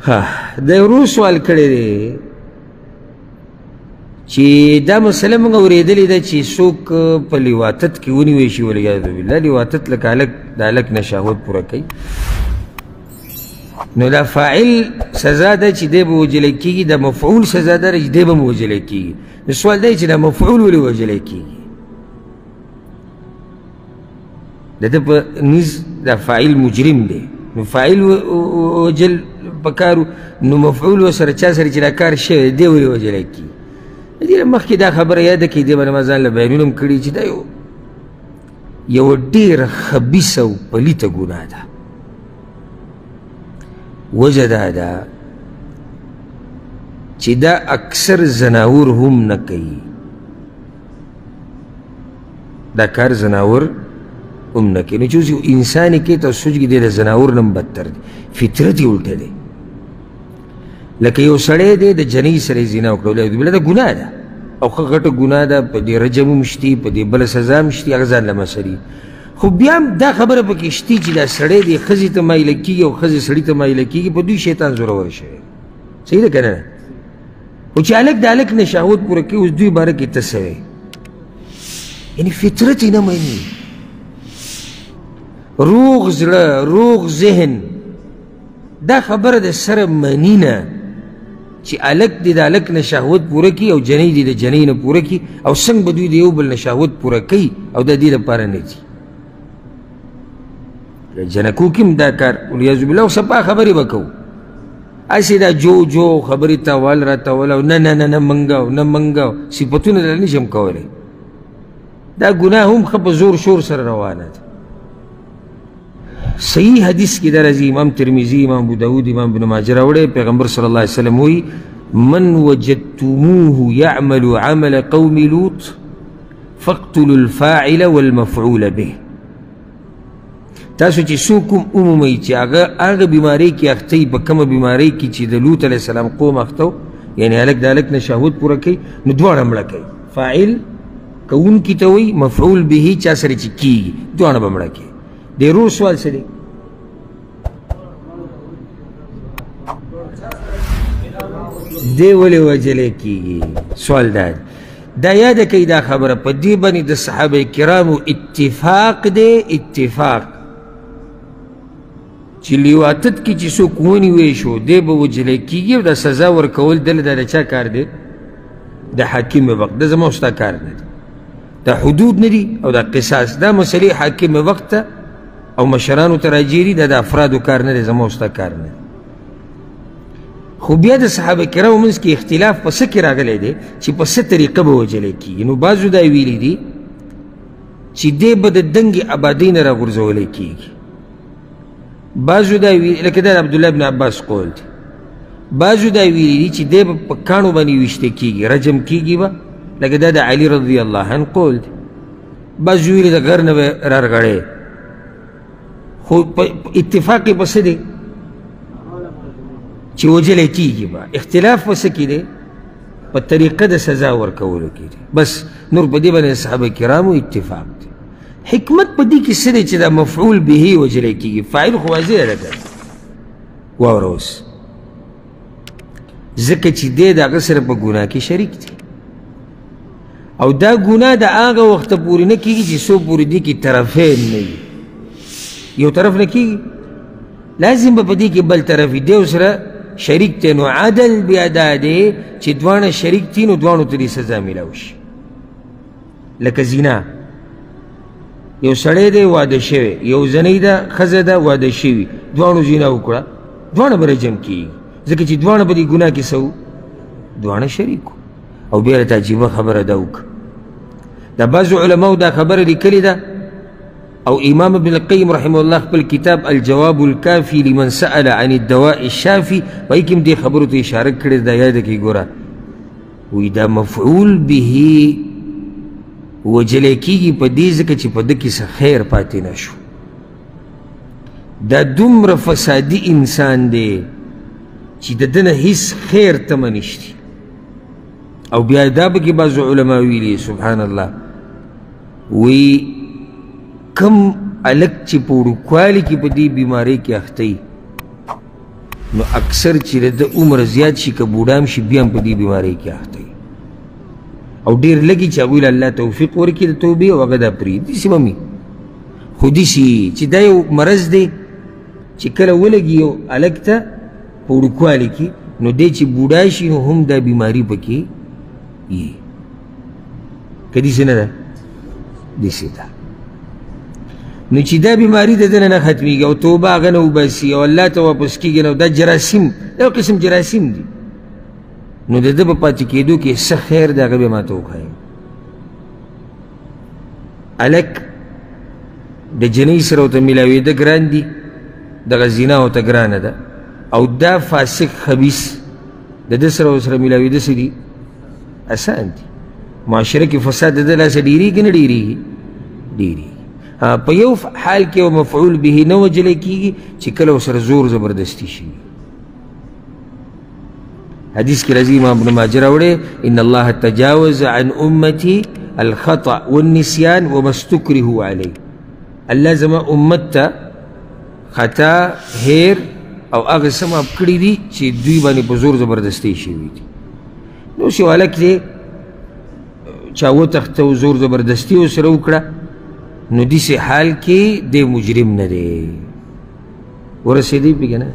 د ورو سوال کړی دی چې دا مسله موږ اورېدلې ده چې څوک په لیواتت کې ونیوی شي والعیاذ بالله. لیواتت لکه هلک د هلک نه شهوت پوره کوي نو دا فاعل سزا ده چې دی به وجلی کېږي، د مفعول سزا ده چې دی به م وجلی کېږي. نو سوال دی چې دا مفعول ولې وجلی کېږي؟ د ده په نیز دا فاعل مجرم دی نو فاعل وجل پکارو نو مفعول ورسره چا سره چې دا کار شوی دی ولې وجلی کېږي؟ د دې نه مخکې دا خبره یاده کړي، دې باندې ما ځان له بیانونه هم کړي چې دا یوه ډېره خبیثه او پلیته ګناه ده. وجه دا ده چې دا اکثر زناور هم نه کوي، دا کار زناور هم نه کوي. نو چې اوس یو انسان یې کوي ته سوچ کې دی د زناور نه هم بدتر دی، فطرت یې الټه دی. لکه یو سړی دی د جنۍ سره یې زنا وکړه والعیاذ بالله، دا ګناه ده او ښه غټه ګناه ده، په دې رجم هم شتي، په دې بله سزا هم شتي، هغه ځان له مسلې. خو بیا هم دا خبره پکې شتي چې دا سړی دی ښځې ته مایله کېږي او ښځې سړي ته مایله کېږي، په دوی شیطان زورور شوی. صحیح ده که نه؟ خو چې هلک د هلک نه شهوت پوره کوي، اوس دوی باره کې ته څه وایې؟ یعنې فطرت یې نه مني. روغ زړه، روغ ذهن دا خبره د سره مني نه چې هلک دې د هلک نه شهوت پوره کړي او جنۍ دې د جنۍ نه پوره کړي، او څنګه به دوی د یو بل نه شهوت پوره کوي او د دې لپاره نه ځي. جنکو کې هم دا کار والعیاذ بالله. او سپا خبرې به کوو، هسې دا جو جو خبرې تاول را تاول او نه نه نه نه منګاو نه منګاو صفتونه دله نه شم کولی. دا ګناه هم ښه په زور شور سره روانه ده. صحیح حدیث کې دا راځي، امام ترمذي، امام ابو داود، امام ابن ماجه راوړی، پیغمبر صلی الله علیه وسلم وایي من وجدتموه يعمل عمل قوم لوط فاقتلوا الفاعل والمفعول به. تاسو چې څوک هم ومومئ چې هغه بیمارۍ کې اخته په کومه بیمارۍ کې چې د لوط علیه السلام قوم اخته و، یعنې هلک د هلک نه شهوت پوره کوي، نو دواړه مړه کوي. فاعل کوونکي ته وایي، مفعول به چا سره چې کېږي دواړه به مړه کوي. د ورور سوال څه دی؟ دی ولې وجلی کېږي؟ سوال دا یاده کوي دا خبره، په دې باندې د صحابه کرامو اتفاق دی، اتفاق چې لیواتت کې چې څوک ونیوی شو دی به وجلی کېږي، او دا سزا ورکول دله دا د چا کار دی؟ د حاکم وقت. دا زما ستا کار نه دی، دا حدود نه دي او دا قصاص، دا مسلې حاکم وقت ته او مشرانو ته راجع دي، دا د افرادو کار نه دی، زما ستا کار نه دی. خو بیا د صحابه کرامو منځ کې اختلاف په څه کې راغلی دی چې په څه طریقه به وجلی کېږي. نو بعضو دا ویلي دي چې دی به د دنګې آبادۍ نه راغورځولی کېږي، بعضو دا ویلي لکه دا د عبدالله بن عباس قول دی، بعضو دا ویلي دي چې دی به په کاڼو باندې ویشته کېږي، رجم کېږي به، لکه دا د علي رضی الله عنه قول دی. بعضو ویلي د غر نه به رارغړی. خو اتفاق یې په څه دی چې وجلی کېږي به. اختلاف په څه کې دی؟ په طریقه د سزا ورکولو کې دی. بس نور په دې باندې صحابه کرامو اتفاق دی. حکمت په دې کې څه دی چې دا مفعول به وجلی کېږي؟ فاعل خو واضح ده که واوره اوس، ځکه چې دی د هغه سره په ګناه کې شریک دی، او دا ګناه د هغه وخته پورې نه کېږي چې څو پورې دې کې طرفین نه وي. یو طرف نه کېږي، لازم به په دې کې بل طرف وي، دی سره شریک دی. نو عدل بیا دا دی چې دواړه شریک دي، نو دواړو ته دې سزا میلاو شي. لکه زنا، یو سړی دی واده شوی، یو زنۍ ده ښځه ده واده شوي، دواړو زنا وکړه، دواړه به رجم کېږي، ځکه چې دواړه په دې ګناه کې څه دواړه شریک وو. او بیا راته عجیبه خبره ده وکړه، د بعضو علماو دا خبره لیکلې ده، او امام ابن القیم رحمه الله خپل کتاب الجواب الکافی لمن سأل عن الدواء الشافی وایي کې هم دې خبرو ته اشاره کړې ده. یاده کې ګوره، وایي دا مفعول به وجلی کېږي په دې ځکه چې په ده کې څه خیر پاتې نه شو. دا دومره فسادي انسان دی چې د ده نه هېڅ خیر تمه نشتي. او بیا دا پکې بعضو علما ویلي سبحان الله، وی کم هلک چې په وړوکوالي کې په دې بیمارۍ کې اخته وي، نو اکثر چې د عمر زیات شي که بوډام شي بیا هم په دې بیمارۍ کې اخته وي او ډېر لږي چې هغوی له الله توفیق ورکړي د توبې او هغه دا پرېږدي داسې به وي خو داسې چې دا یو مرض دی چې کله ولګي یو هلک ته په وړوکوالي کې نو دی چې بوډا شي نو هم دا بیماري پکې وي که داسې نه ده داسې ده نو چې دا بیماري د ده نه ختمېږي او توبه هغه نه وباسي او الله ته واپس کېږي نو دا جراثیم دا یو قسم جراثیم دي نو د ده په پاتې کېدو کې څه خیر دی هغه به ماته وښایي هلک د جنۍ سره ورته میلاوېده ګران دي دغه زنا ورته ګرانه ده او دا فاسق خبیث د ده سره ورسره میلاوېده څه دي اسان دي معاشره کې فساد د ده لاسه ډېرېږي نه ډېرېږي ډېرېږي په یو حال کې یو مفعول به نه وجلی کېږي چې کله ورسره زور زبردستي شي حدیث کې راځي امام ابن ماجه راوړی ان الله تجاوز عن امتي الخطأ والنسيان وما استكرهوا عليه الله زما امت ته خطا هیر او هغه څه معاف کړي دي چې دوی باندې په زور زبردستي شوي دي نو چې هلک دی چا وتښته او زور زبردستي ورسره وکړه نو داسې حال کې دی مجرم نه دی ورسېدی پکې نه